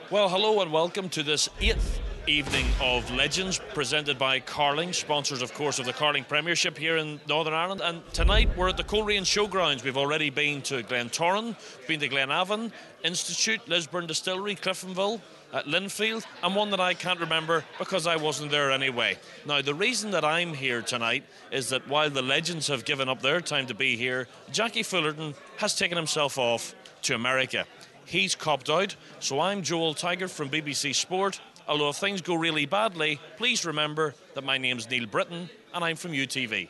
Well, hello and welcome to this 8th evening of Legends presented by Carling, sponsors, of course, of the Carling Premiership here in Northern Ireland. And tonight we're at the Coleraine Showgrounds. We've already been to Glentoran, been to Glenavon, Institute, Lisburn Distillery, Cliftonville, at Linfield, and one that I can't remember because I wasn't there anyway. Now, the reason that I'm here tonight is that while the Legends have given up their time to be here, Jackie Fullerton has taken himself off to America. He's copped out, so I'm Joel Tigert from BBC Sport. Although if things go really badly, please remember that my name's Neil Britton and I'm from UTV.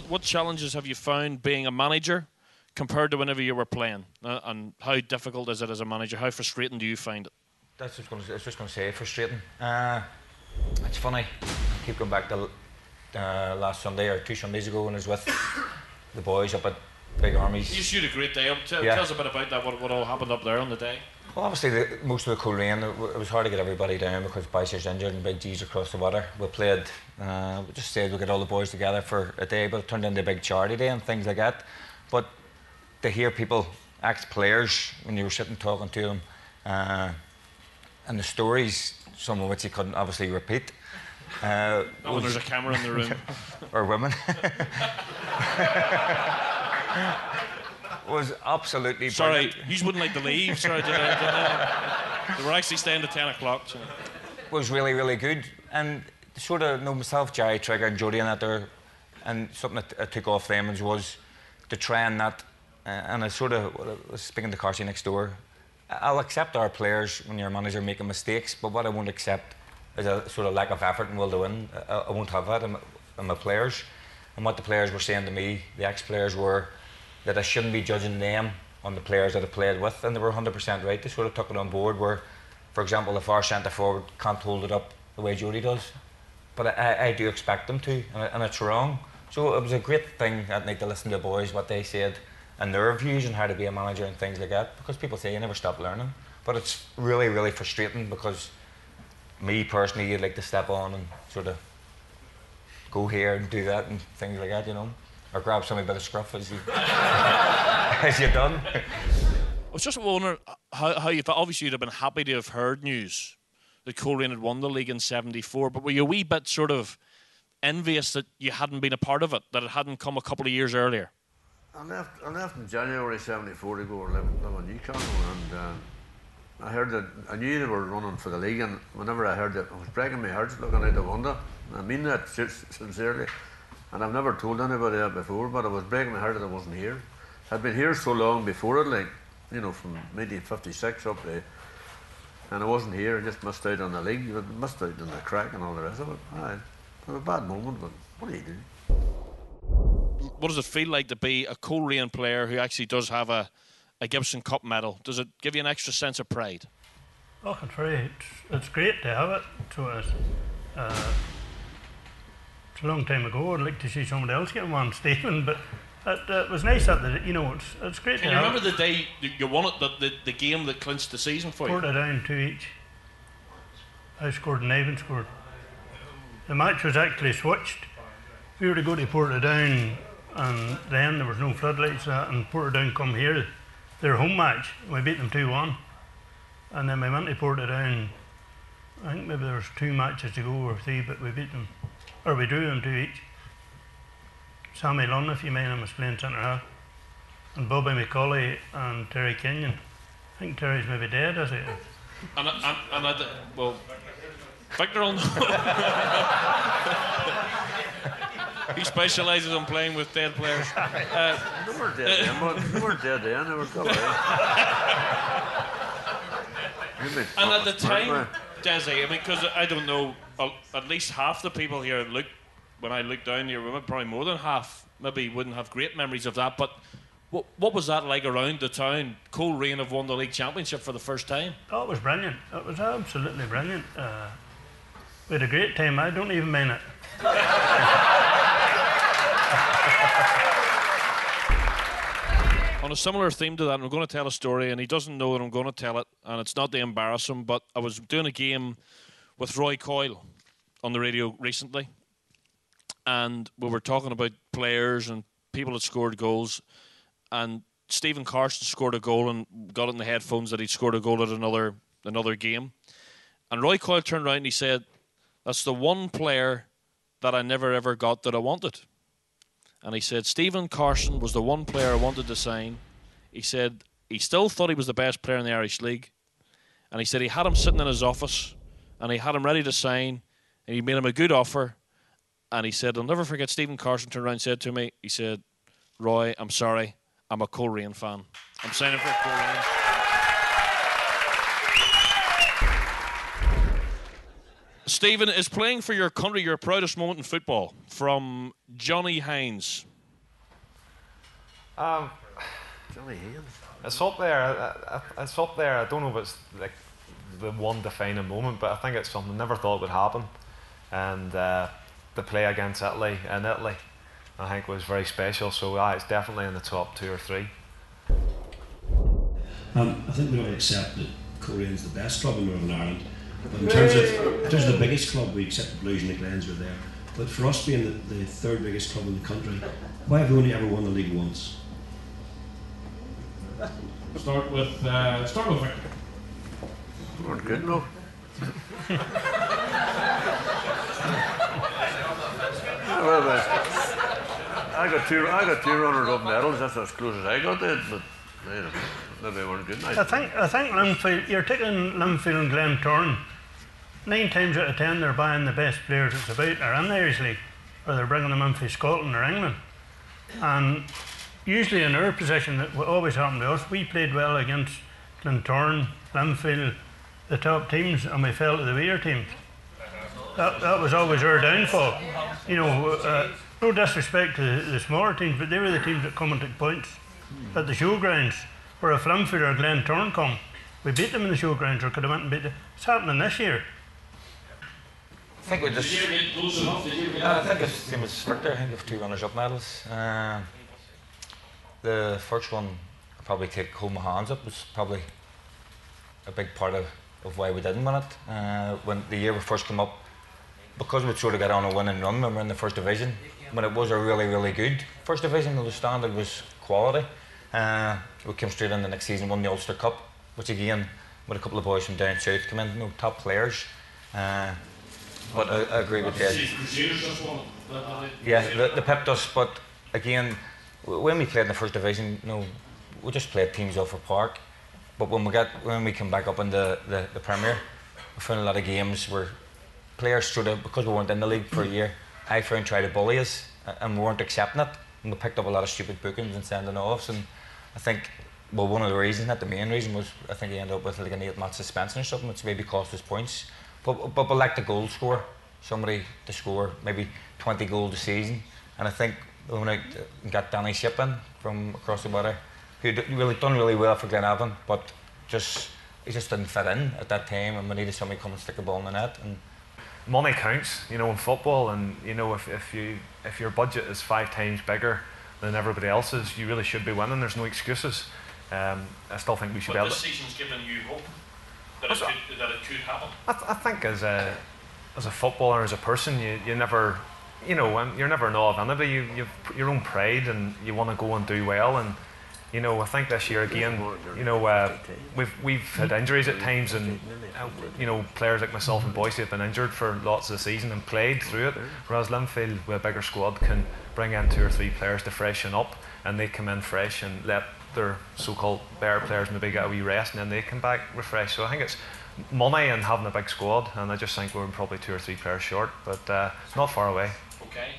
What challenges have you found being a manager compared to whenever you were playing? And how difficult is it as a manager? How frustrating do you find it? I was just going to say frustrating. It's funny. I keep going back to last Sunday or 2 Sundays ago when I was with the boys up at Big Armies. You shoot a great day. Tell us a bit about that. What all happened up there on the day? Well, obviously, most of the Coleraine, it was hard to get everybody down because Bice's injured and Big G's across the water. We played, we just said we'd get all the boys together for a day, but it turned into a big charity day and things like that. But to hear people, ex-players, when you were sitting talking to them, and the stories, some of which you couldn't obviously repeat. When there's a camera in the room. Or women. Was absolutely sorry, brilliant. you wouldn't like to leave. Sorry, they were actually staying to 10 o'clock. So. Was really, really good. And sort of, myself, Jerry, Trigger and Jody and that there, and something that I took off them was to try and that, and I sort of was speaking to Carsey next door, I'll accept our players when you're a manager making mistakes, but what I won't accept is a sort of lack of effort and will to win. I won't have that in my players. And what the players were saying to me, the ex-players, were that I shouldn't be judging them on the players that I played with, and they were 100% right. They sort of took it on board where, for example, if our centre forward can't hold it up the way Jody does, but I do expect them to, and it's wrong. So it was a great thing that night to listen to the boys, what they said, and their views on how to be a manager and things like that, because people say you never stop learning. But it's really, really frustrating because me personally, you'd like to step on and sort of go here and do that and things like that, or grab somebody by the scruff as you've done. I was just wondering how you felt. Obviously, you'd have been happy to have heard news that Coleraine had won the league in '74, but were you a wee bit sort of envious that you hadn't been a part of it, that it hadn't come a couple of years earlier? I left in January '74 to go live in Newcastle, and I knew they were running for the league, and whenever I heard that, it was breaking my heart looking out the window. I mean that sincerely. And I've never told anybody that before, but it was breaking my heart that I wasn't here. I'd been here so long before it, from 1956 up there, and I wasn't here. I just missed out on the league, missed out on the crack and all the rest of it. It was a bad moment, but what do you do? What does it feel like to be a Coleraine player who actually does have a Gibson Cup medal? Does it give you an extra sense of pride? Oh, it's great to have it. So it's a long time ago. I'd like to see somebody else get one, Stephen, but it was nice that it's great. Can you remember the day you won it, the game that clinched the season for you? Portadown 2 each. I scored and Ivan scored. The match was actually switched. We were to go to Portadown, and then there was no floodlights, and Portadown come here, their home match. We beat them 2-1, and then we went to Portadown. I think maybe there was 2 matches to go or 3, but we beat them. Or we drew them 2 each. Sammy Lunn, if you mind him, was playing centre half. And Bobby McCauley and Terry Kenyon. I think Terry's maybe dead, is he? Well, Victor will know. He specialises in playing with dead players. They weren't dead then, they weren't dead then, they were still And at the time, Desi, I mean, because I don't know, at least half the people here look when I looked down here, probably more than half maybe wouldn't have great memories of that. But what was that like around the town? Coleraine have won the league championship for the first time. Oh, it was brilliant. It was absolutely brilliant. We had a great time. I don't even mean it. On a similar theme to that, I'm going to tell a story, and he doesn't know that I'm going to tell it, and it's not to embarrass him, but I was doing a game with Roy Coyle on the radio recently, and we were talking about players and people that scored goals, and Stephen Carson scored a goal and got it in the headphones that he'd scored a goal at another game. And Roy Coyle turned around and he said, "That's the one player that I never ever got that I wanted." And he said, Stephen Carson was the one player I wanted to sign. He said he still thought he was the best player in the Irish League. And he said he had him sitting in his office and he had him ready to sign and he made him a good offer. And he said, I'll never forget, Stephen Carson turned around and said to me, he said, "Roy, I'm sorry, I'm a Coleraine fan. I'm signing for Coleraine." Stephen, is playing for your country your proudest moment in football? From Johnny Hines. Johnny Haynes. It's up there. It's up there. I don't know if it's like the one defining moment, but I think it's something I never thought would happen. And the play against Italy in Italy, I think, was very special. So it's definitely in the top 2 or 3. I think we all accept that Coleraine's the best club in Northern Ireland. But in terms of the biggest club, we accept the Blues and the Glens were there. But for us being the third biggest club in the country, why have we only ever won the league once? Start with Victor. Weren't good enough. I got two runners-up medals. That's as close as I got to it. But maybe they weren't good enough. I think Linfield. You're taking Linfield and Glentoran. 9 times out of 10, they're buying the best players it's about are in the Irish League, or they're bringing them in from Scotland or England. And usually in our position, that what always happened to us, we played well against Glentoran, Linfield, the top teams, and we fell to the weaker teams. That was always our downfall. You know, no disrespect to the smaller teams, but they were the teams that come and took points at the showgrounds. Where if Linfield or Glentoran come, we beat them in the showgrounds, or could have went and beat them. It's happening this year. I think we just. I think it's the same as Victor. I think we have 2 runners-up medals. The first one, I probably take hold my hands up, was probably a big part of why we didn't win it. When the year we first came up, because we'd sort of got on a winning run when we were in the first division, when it was a really, really good first division, the standard was quality. We came straight in the next season, won the Ulster Cup, which again, with a couple of boys from down south come in, top players. But I agree with Ed. Yeah, they pipped us, but again, when we played in the first division, we just played teams off a park. But when we came back up in the Premier, we found a lot of games where players sort of, because we weren't in the league for a year, I found tried to bully us, and we weren't accepting it. And we picked up a lot of stupid bookings and sending offs, and I think, well, one of the reasons, not the main reason, was I think he ended up with like an 8-match suspension or something, which maybe cost us points. But we like the goal score, somebody to score maybe 20 goals a season. And I think when I got Danny Shippen from across the water, who done really well for Glenavon, but he just didn't fit in at that time, and we needed somebody to come and stick the ball in the net. And money counts, in football, and if your budget is 5 times bigger than everybody else's, you really should be winning. There's no excuses. I still think we should be able to. But this season's given you hope that it could happen. I think as a footballer, as a person, you never, you're never in awe of anybody. You've your own pride, and you want to go and do well. And I think this year again, we've had injuries at times, and players like myself and Boise have been injured for lots of the season and played through it. Whereas Linfield, with a bigger squad, can bring in 2 or 3 players to freshen up, and they come in fresh and let their so-called better players maybe get a wee rest, and then they come back refreshed. So I think it's money and having a big squad, and I just think we're probably 2 or 3 players short, but not far away. Okay.